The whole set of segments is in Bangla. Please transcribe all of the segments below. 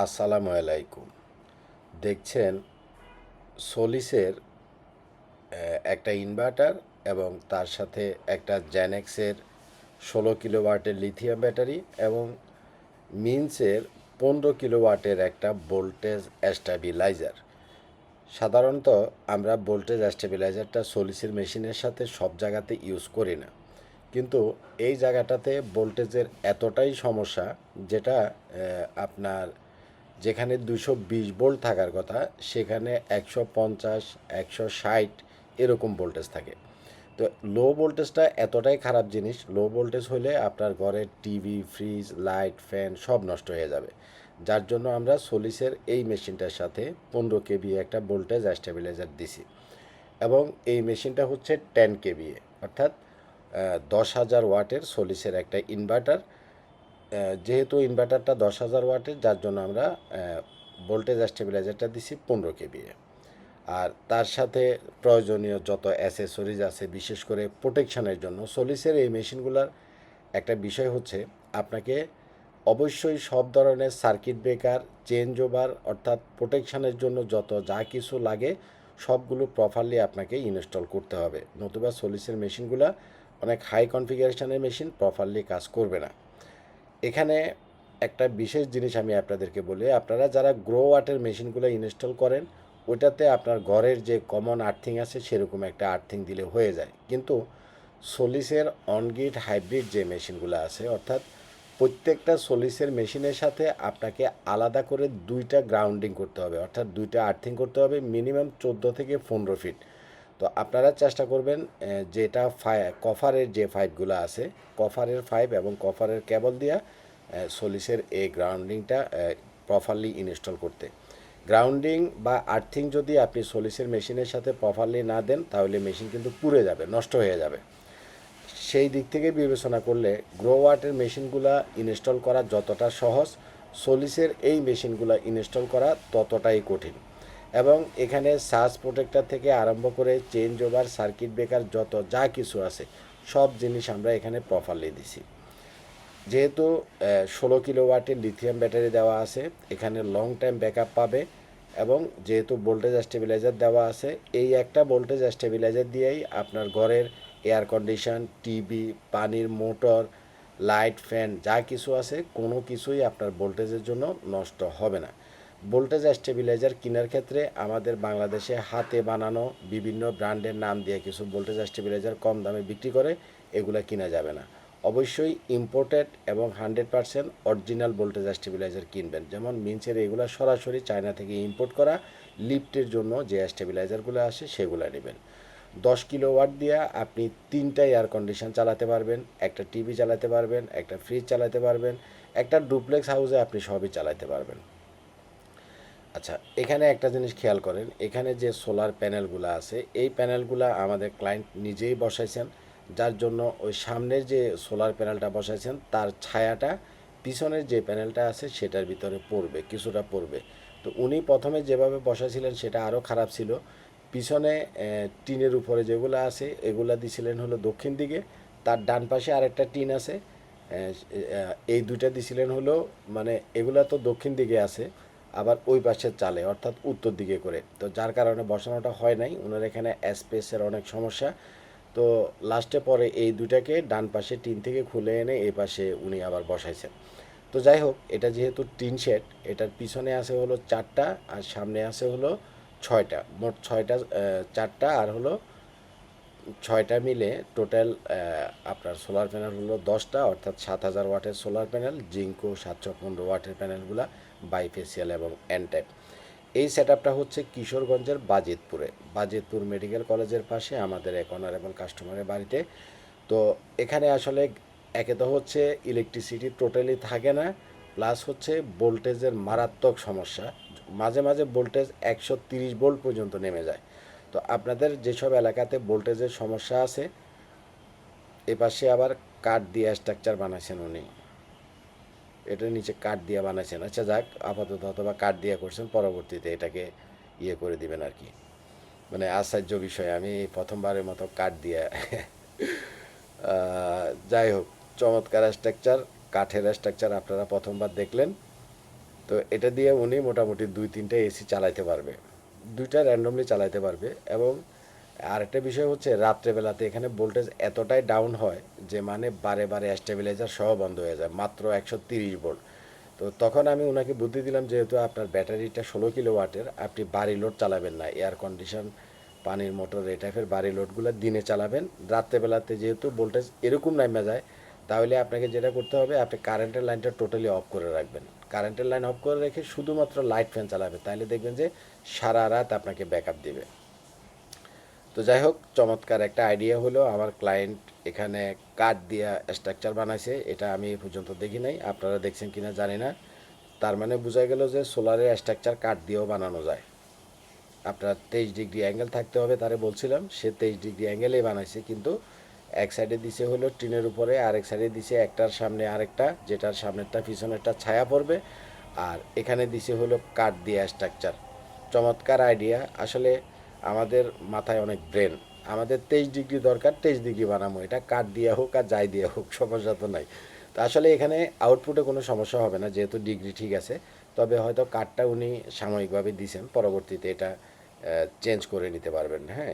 আসসালামু আলাইকুম। দেখছেন সোলিসের একটা ইনভার্টার এবং তার সাথে একটা জেনেক্সের 16 কিলোওয়াটের লিথিয়াম ব্যাটারি এবং মিন্সের 15 কিলোওয়াটের একটা ভোল্টেজ স্ট্যাবিলাইজার। সাধারণত আমরা ভোল্টেজ স্ট্যাবিলাইজারটা সোলিসের মেশিনের সাথে সব জায়গাতে ইউজ করি না, কিন্তু এই জায়গাটাতে ভোল্টেজের এতটাই সমস্যা যেটা আপনার যেখানে 220 ভোল্ট থাকার কথা সেখানে 150 160 এরকম ভোল্টেজ থাকে। তো লো ভোল্টেজটা এতটাই খারাপ জিনিস, লো ভোল্টেজ হলে আপনার ঘরের টিভি, ফ্রিজ, লাইট, ফ্যান সব নষ্ট হয়ে যাবে। যার জন্য আমরা সোলিসের এই মেশিনটার সাথে 15 কেবি একটা ভোল্টেজ স্টেবিলাইজার দিছি এবং এই মেশিনটা হচ্ছে 10 কেবিএ, অর্থাৎ 10,000 ওয়াটের সোলিসের একটা ইনভার্টার। যেহেতু ইনভার্টারটা 10,000 ওয়াটের, যার জন্য আমরা ভোল্টেজ স্টেবিলাইজারটা দিছি 15 কেবিএ। আর তার সাথে প্রয়োজনীয় যত অ্যাসেসরিজ আছে, বিশেষ করে প্রোটেকশানের জন্য সোলিসের এই মেশিনগুলোর একটা বিষয় হচ্ছে আপনাকে অবশ্যই সব ধরনের সার্কিট ব্রেকার, চেঞ্জ ওভার অর্থাৎ প্রোটেকশানের জন্য যত যা কিছু লাগে সবগুলো প্রপারলি আপনাকে ইনস্টল করতে হবে, নতুবা সোলিসের মেশিনগুলো অনেক হাই কনফিগারেশনের মেশিন প্রপারলি কাজ করবে না। এখানে একটা বিশেষ জিনিস আমি আপনাদেরকে বলি, আপনারা যারা গ্রো ওয়াটের মেশিনগুলো ইনস্টল করেন ওইটাতে আপনার ঘরের যে কমন আর্থিং আছে সেরকম একটা আর্থিং দিলে হয়ে যায়, কিন্তু সোলিসের অনগ্রিড হাইব্রিড যে মেশিনগুলো আছে, অর্থাৎ প্রত্যেকটা সোলিসের মেশিনের সাথে আপনাকে আলাদা করে দুইটা গ্রাউন্ডিং করতে হবে, অর্থাৎ দুইটা আর্থিং করতে হবে মিনিমাম 14 থেকে 15 ফিট। তো আপনারা চেষ্টা করবেন যেটা কফারের যে পাইপগুলো আছে, কফারের পাইপ এবং কফারের কেবল দিয়া সোলিসের এই গ্রাউন্ডিংটা প্রপারলি ইনস্টল করতে। গ্রাউন্ডিং বা আর্থিং যদি আপনি সোলিসের মেশিনের সাথে প্রপারলি না দেন তাহলে মেশিন কিন্তু পুড়ে যাবে, নষ্ট হয়ে যাবে। সেই দিক থেকে বিবেচনা করলে গ্রো ওয়াটের মেশিনগুলো ইনস্টল করা যতটা সহজ, সোলিসের এই মেশিনগুলো ইনস্টল করা ততটাই কঠিন। এবং এখানে সার্জ প্রোটেক্টর থেকে আরম্ভ করে চেঞ্জ ওভার, সার্কিট ব্রেকার যত যা কিছু আছে সব জিনিস আমরা এখানে প্রপারলি দিছি। যেহেতু 16 কিলোওয়াটের লিথিয়াম ব্যাটারি দেওয়া আছে, এখানে লং টাইম ব্যাকআপ পাবে এবং যেহেতু ভোল্টেজ স্টেবিলাইজার দেওয়া আছে, এই একটা ভোল্টেজ স্টেবিলাইজার দিয়েই আপনার ঘরের এয়ার কন্ডিশন, টিভি, পানির মোটর, লাইট, ফ্যান যা কিছু আছে কোনো কিছুই আপনার ভোল্টেজের জন্য নষ্ট হবে না। ভোল্টেজ স্টেবিলাইজার কেনার ক্ষেত্রে আমাদের বাংলাদেশে হাতে বানানো বিভিন্ন ব্র্যান্ডের নাম দিয়ে কিছু ভোল্টেজ স্টেবিলাইজার কম দামে বিক্রি করে, এগুলো কিনা যাবে না। অবশ্যই ইম্পোর্টেড এবং 100% অরিজিনাল ভোল্টেজ স্টেবিলাইজার কিনবেন, যেমন মিন্সের এগুলো সরাসরি চায়না থেকে ইম্পোর্ট করা। লিফটের জন্য যে স্টেবিলাইজারগুলো আসে সেগুলো নেবেন। 10 কিলোওয়াট দিয়ে আপনি 3টা এয়ার কন্ডিশন চালাতে পারবেন, একটা টিভি চালাতে পারবেন, একটা ফ্রিজ চালাতে পারবেন, একটা ডুপ্লেক্স হাউসে আপনি সবই চালাতে পারবেন। আচ্ছা, এখানে একটা জিনিস খেয়াল করেন, এখানে যে সোলার প্যানেলগুলো আছে এই প্যানেলগুলো আমাদের ক্লায়েন্ট নিজেই বসাইছেন, যার জন্য ওই সামনের যে সোলার প্যানেলটা বসাইছেন তার ছায়াটা পিছনের যে প্যানেলটা আছে সেটার ভিতরে পড়বে, কিছুটা পড়বে। তো উনি প্রথমে যেভাবে বসাইছিলেন সেটা আরও খারাপ ছিল। পিছনে টিনের উপরে যেগুলো আছে এগুলা দিছিলেন হলো দক্ষিণ দিকে, তার ডান পাশে আরেকটা টিন আছে, এই দুইটা দিছিলেন হলো, মানে এগুলা তো দক্ষিণ দিকে আছে আবার ওই পাশের চালে অর্থাৎ উত্তর দিকে করে, তো যার কারণে বসানোটা হয় নাই, ওনার এখানে স্পেসের অনেক সমস্যা। তো লাস্টে পরে এই দুইটাকে ডান পাশে টিন থেকে খুলে এনে এই পাশে উনি আবার বসাইছেন। তো যাই হোক, এটা যেহেতু টিন শেড, এটার পিছনে আছে হলো 4টা আর সামনে আছে হলো 6টা, মোট 6টা, 4টা আর হলো 6টা মিলে টোটাল আপনার সোলার প্যানেল হলো 10টা, অর্থাৎ 7,000 ওয়াটের সোলার প্যানেল, জিঙ্কো 715 ওয়াটের প্যানেলগুলা, বাইফেসিয়াল এবং এন টাইপ। এই সেট আপটা হচ্ছে কিশোরগঞ্জের বাজিতপুর মেডিকেল কলেজের পাশে আমাদের এক অনারেবল কাস্টমারের বাড়িতে। তো এখানে আসলে একে তো হচ্ছে ইলেকট্রিসিটি টোটালি থাকে না, প্লাস হচ্ছে ভোল্টেজের মারাত্মক সমস্যা, মাঝে মাঝে ভোল্টেজ 130 ভোল্ট পর্যন্ত নেমে যায়। তো আপনাদের যেসব এলাকাতে ভোল্টেজের সমস্যা আছে, এপাশে আবার কাঠ দিয়ে স্ট্রাকচার বানাইছেন উনি, এটার নিচে কাঠ দিয়ে বানাইছেন। আচ্ছা যাক, আপাতত অথবা কাঠ দিয়ে করছেন, পরবর্তীতে এটাকে ইয়ে করে দিবেন আর কি। মানে আশ্চর্য বিষয়, আমি প্রথমবারের মতো কাঠ দিয়ে যাই হোক, চমৎকার স্ট্রাকচার, কাঠের স্ট্রাকচার আপনারা প্রথমবার দেখলেন। তো এটা দিয়ে উনি মোটামুটি 2-3টা এসি চালাইতে পারবে, 2টা র্যান্ডমলি চালাইতে পারবে। এবং আরেকটা বিষয় হচ্ছে রাত্রেবেলাতে এখানে ভোল্টেজ এতটাই ডাউন হয় যে মানে বারে বারে স্টেবিলাইজার সহ বন্ধ হয়ে যায়, মাত্র 130 ভোল্ট। তো তখন আমি ওনাকে বুদ্ধি দিলাম, যেহেতু আপনার ব্যাটারিটা 16 কিলোওয়াটের, আপনি বাড়ি লোড চালাবেন না, এয়ার কন্ডিশন, পানির মোটর, এই টাইপের বাড়ি লোডগুলো দিনে চালাবেন। রাত্রেবেলাতে যেহেতু ভোল্টেজ এরকম নামে যায়, তাহলে আপনাকে যেটা করতে হবে, আপনি কারেন্টের লাইনটা টোটালি অফ করে রাখবেন। কারেন্টের লাইন অফ করে রেখে শুধুমাত্র লাইট ফ্যান চালাবে, তাহলে দেখবেন যে সারা রাত আপনাকে ব্যাকআপ দিবে। তো যাই হোক, চমৎকার একটা আইডিয়া হলো। আমার ক্লায়েন্ট এখানে কাঠ দিয়া স্ট্রাকচার বানাইছে, এটা আমি এই পর্যন্ত দেখি নাই, আপনারা দেখছেন কিনা জানি না। তার মানে বোঝা গেল যে সোলারের স্ট্রাকচার কাঠ দিয়েও বানানো যায়। আপনার 23 ডিগ্রি অ্যাঙ্গেল থাকতে হবে, তারে বলছিলাম, সে 23 ডিগ্রি অ্যাঙ্গেলেই বানাইছে। কিন্তু এক সাইডে দিছে হলো টিনের উপরে, আরেক সাইডে দিছে একটার সামনে আরেকটা, যেটার সামনেরটা পিছনেরটা ছায়া পড়বে, আর এখানে দিছে হলো কাঠ দিয়ে স্ট্রাকচার। চমৎকার আইডিয়া আসলে। আমাদের মাথায় অনেক ব্রেন, আমাদের 23 ডিগ্রি দরকার, 23 ডিগ্রি বানাবো, এটা কাঠ দিয়ে হোক আর যাই দিয়ে হোক, সমস্যা তো নাই। তো আসলে এখানে আউটপুটে কোনো সমস্যা হবে না, যেহেতু ডিগ্রি ঠিক আছে। তবে হয়তো কাঠটা উনি সাময়িকভাবে দিয়েছেন, পরবর্তীতে এটা চেঞ্জ করে নিতে পারবেন। হ্যাঁ,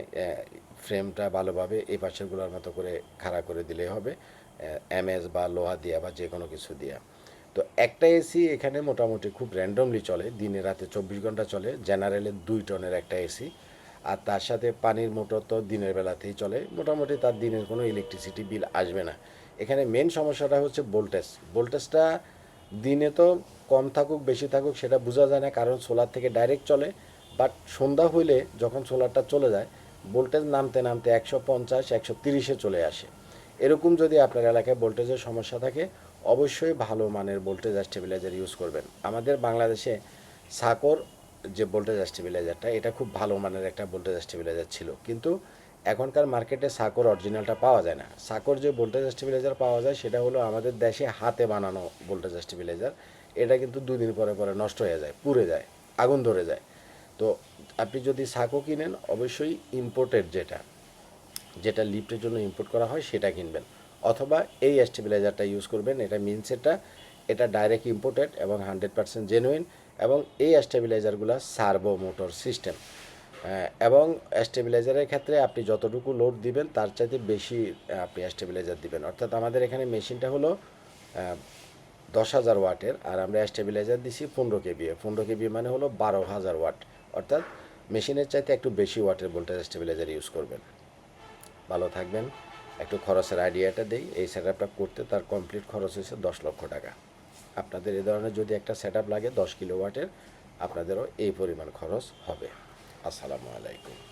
ফ্রেমটা ভালোভাবে এই পাশেরগুলোর মতো করে খাড়া করে দিলেই হবে, এমএস বা লোহা দিয়া বা যে কোনো কিছু দিয়া। তো একটা এসি এখানে মোটামুটি খুব র্যান্ডমলি চলে, দিনে রাতে 24 ঘন্টা চলে, জেনারেলে 2 টনের একটা এসি। আর তার সাথে পানির মোটর তো দিনের বেলাতেই চলে, মোটামুটি তার দিনের কোনো ইলেকট্রিসিটি বিল আসবে না। এখানে মেন সমস্যাটা হচ্ছে ভোল্টেজটা দিনে তো কম থাকুক বেশি থাকুক সেটা বোঝা যায় না, কারণ সোলার থেকে ডাইরেক্ট চলে। বাট সন্ধ্যা হইলে যখন সোলারটা চলে যায়, ভোল্টেজ নামতে নামতে 150-130-এ চলে আসে। এরকম যদি আপনার এলাকায় ভোল্টেজের সমস্যা থাকে, অবশ্যই ভালো মানের ভোল্টেজ স্টেবিলাইজার ইউজ করবেন। আমাদের বাংলাদেশে সাকর যে ভোল্টেজ স্টেবিলাইজারটা, এটা খুব ভালো মানের একটা ভোল্টেজ স্টেবিলাইজার ছিল, কিন্তু এখনকার মার্কেটে সাকর অরিজিনালটা পাওয়া যায় না। সাকর যে ভোল্টেজ স্টেবিলাইজার পাওয়া যায় সেটা হলো আমাদের দেশে হাতে বানানো ভোল্টেজ স্টেবিলাইজার। এটা কিন্তু 2 দিন পরে পরে নষ্ট হয়ে যায়, পুড়ে যায়, আগুন ধরে যায়। তো আপনি যদি সাকো কিনেন, অবশ্যই ইম্পোর্টেড যেটা যেটা লিফটের জন্য ইম্পোর্ট করা হয় সেটা কিনবেন, অথবা এই স্টেবিলাইজারটা ইউজ করবেন। এটা মিনস এটা ডাইরেক্ট ইম্পোর্টেড এবং 100% জেনুইন। এবং এই স্টেবিলাইজারগুলো সার্ভো মোটর সিস্টেম, এবং স্টেবিলাইজারের ক্ষেত্রে আপনি যতটুকু লোড দিবেন তার চাইতে বেশি আপনি স্টেবিলাইজার দিবেন। অর্থাৎ আমাদের এখানে মেশিনটা হলো 10,000 ওয়াটের, আর আমরা স্টেবিলাইজার দিছি 15 কেবি। 15 কেবি মানে হলো 12,000 ওয়াট। অর্থাৎ মেশিনের চাইতে একটু বেশি ওয়াটের ভোল্টেজ স্টেবিলাইজার ইউজ করবেন। ভালো থাকবেন। একটু খরচের আইডিয়াটা দেই, এই সেট আপটা করতে তার কমপ্লিট খরচ হয়েছে 10 লক্ষ টাকা। আপনাদের এই ধরনের যদি একটা সেট আপ লাগে 10 কিলোওয়াটের, আপনাদেরও এই পরিমাণ খরচ হবে। আসসালামু আলাইকুম।